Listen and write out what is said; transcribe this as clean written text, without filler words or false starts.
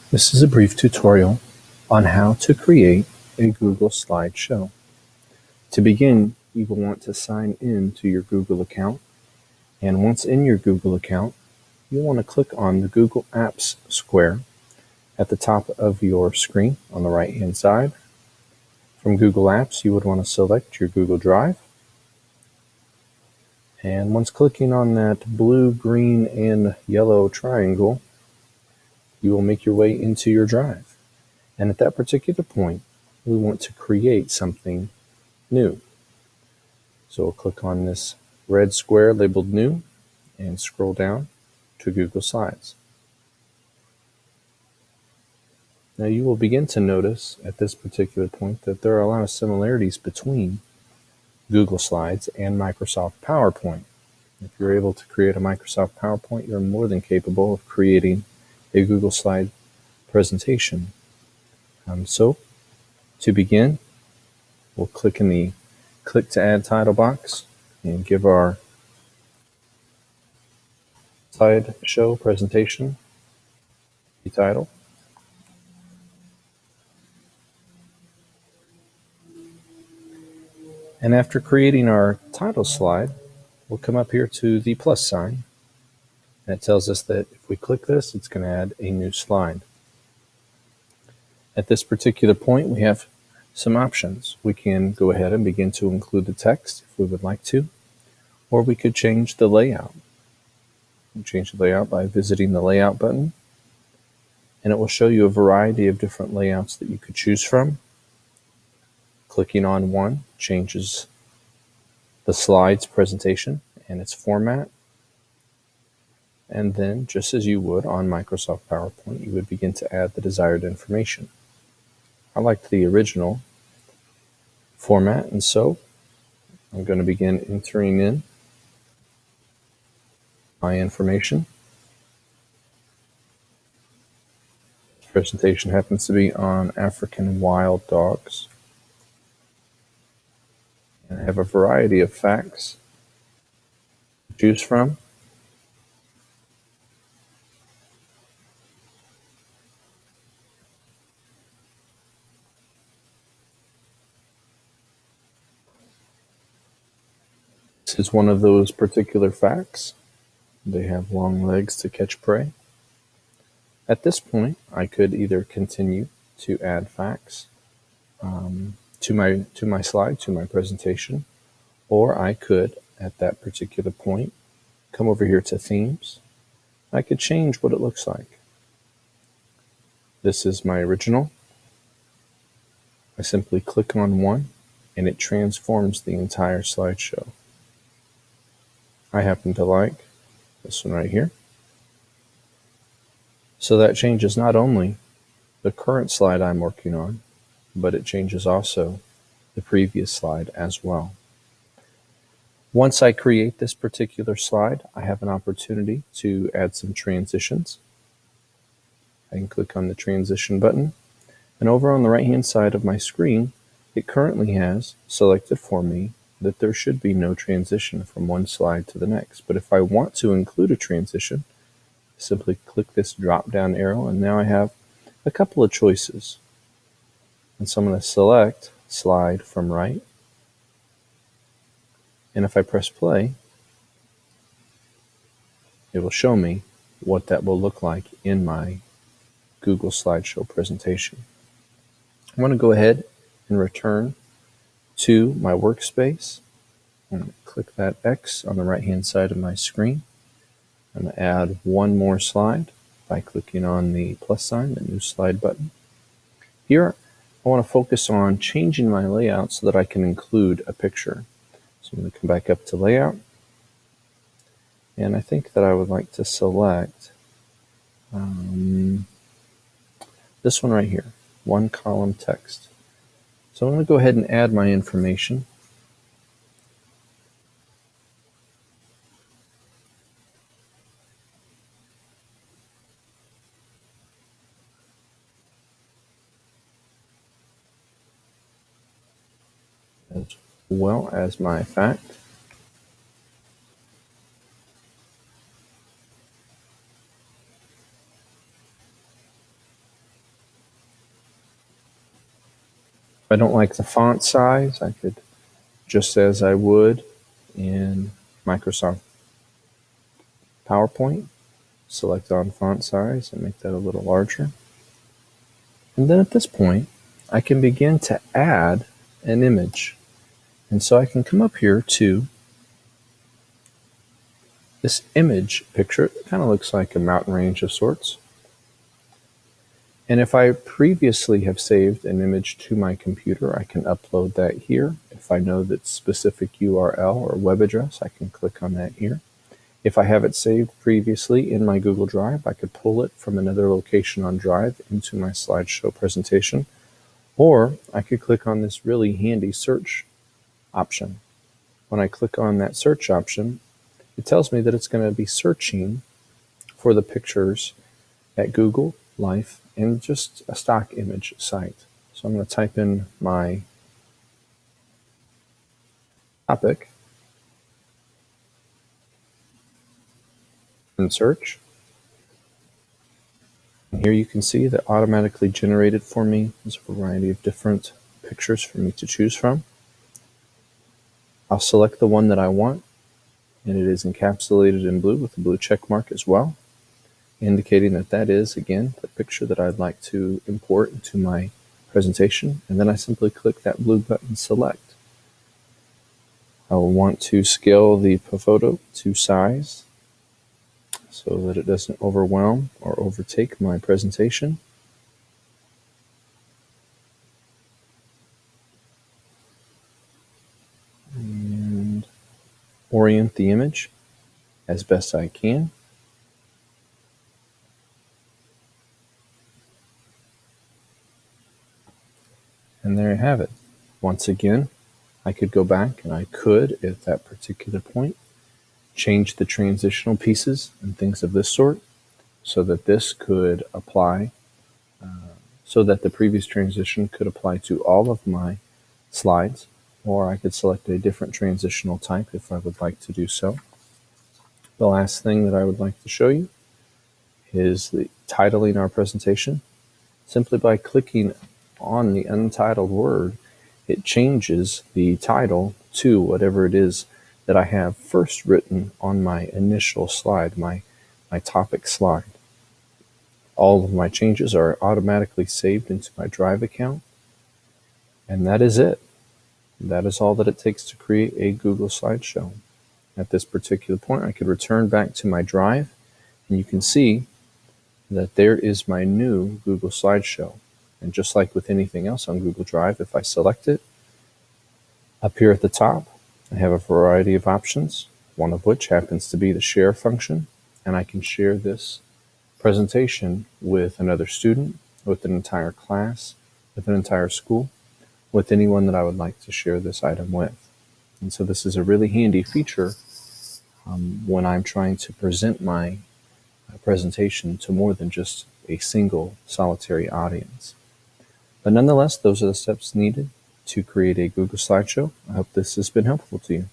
This is a brief tutorial on how to create a Google slideshow. To begin, you will want to sign in to your Google account, and once in your Google account, you'll want to click on the Google Apps square at the top of your screen on the right-hand side. From Google Apps, you would want to select your Google Drive, and once clicking on that blue, green, and yellow triangle, you will make your way into your drive. And at that particular point, we want to create something new. So we'll click on this red square labeled New and scroll down to Google Slides. Now you will begin to notice at this particular point that there are a lot of similarities between Google Slides and Microsoft PowerPoint. If you're able to create a Microsoft PowerPoint, you're more than capable of creating a Google Slide presentation. So to begin, we'll click in the Click to Add Title box and give our slideshow presentation the title. And after creating our title slide, we'll come up here to the plus sign. And it tells us that if we click this, it's going to add a new slide. At this particular point, we have some options. We can go ahead and begin to include the text if we would like to, or we could change the layout. We change the layout by visiting the Layout button, and it will show you a variety of different layouts that you could choose from. Clicking on one changes the slides presentation and its format. And then, just as you would on Microsoft PowerPoint, you would begin to add the desired information. I liked the original format, and so I'm going to begin entering in my information. This presentation happens to be on African wild dogs. And I have a variety of facts to choose from. This is one of those particular facts. They have long legs to catch prey. At this point, I could either continue to add facts to my slide, to my presentation, or I could, at that particular point, come over here to Themes. I could change what it looks like. This is my original. I simply click on one, and it transforms the entire slideshow. I happen to like this one right here. So that changes not only the current slide I'm working on, but it changes also the previous slide as well. Once I create this particular slide, I have an opportunity to add some transitions. I can click on the transition button, and over on the right-hand side of my screen, it currently has selected for me that there should be no transition from one slide to the next. But if I want to include a transition, simply click this drop-down arrow, and now I have a couple of choices. And so I'm going to select Slide from Right. And if I press play, it will show me what that will look like in my Google Slideshow presentation. I'm going to go ahead and return to my workspace. I'm going to click that X on the right-hand side of my screen. I'm going to add one more slide by clicking on the plus sign, the New Slide button. Here, I want to focus on changing my layout so that I can include a picture. So I'm going to come back up to Layout, and I think that I would like to select this one right here, one column text. So I'm going to go ahead and add my information. As well as my fact. If I don't like the font size, I could, just as I would in Microsoft PowerPoint, select on font size and make that a little larger. And then at this point, I can begin to add an image. And so I can come up here to this image picture. It kind of looks like a mountain range of sorts. And if I previously have saved an image to my computer, I can upload that here. If I know that specific URL or web address, I can click on that here. If I have it saved previously in my Google Drive, I could pull it from another location on Drive into my slideshow presentation. Or I could click on this really handy search option. When I click on that search option, it tells me that it's going to be searching for the pictures at Google, Life, and just a stock image site. So I'm going to type in my topic and search. And here you can see that automatically generated for me is a variety of different pictures for me to choose from. I'll select the one that I want, and it is encapsulated in blue with a blue check mark as well, indicating that that is, again, the picture that I'd like to import into my presentation. And then I simply click that blue button, Select. I will want to scale the photo to size so that it doesn't overwhelm or overtake my presentation. And orient the image as best I can. And there you have it. Once again, I could go back and I could, at that particular point, change the transitional pieces and things of this sort so that this could apply, so that the previous transition could apply to all of my slides, or I could select a different transitional type if I would like to do so. The last thing that I would like to show you is the titling our presentation. Simply by clicking on the untitled word, it changes the title to whatever it is that I have first written on my initial slide, my topic slide. All of my changes are automatically saved into my Drive account, and that is it. That is all that it takes to create a Google slideshow. At this particular point, I could return back to my Drive, and you can see that there is my new Google slideshow. And just like with anything else on Google Drive, if I select it, up here at the top, I have a variety of options, one of which happens to be the share function, and I can share this presentation with another student, with an entire class, with an entire school, with anyone that I would like to share this item with. And so this is a really handy feature when I'm trying to present my presentation to more than just a single solitary audience. But nonetheless, those are the steps needed to create a Google slideshow. I hope this has been helpful to you.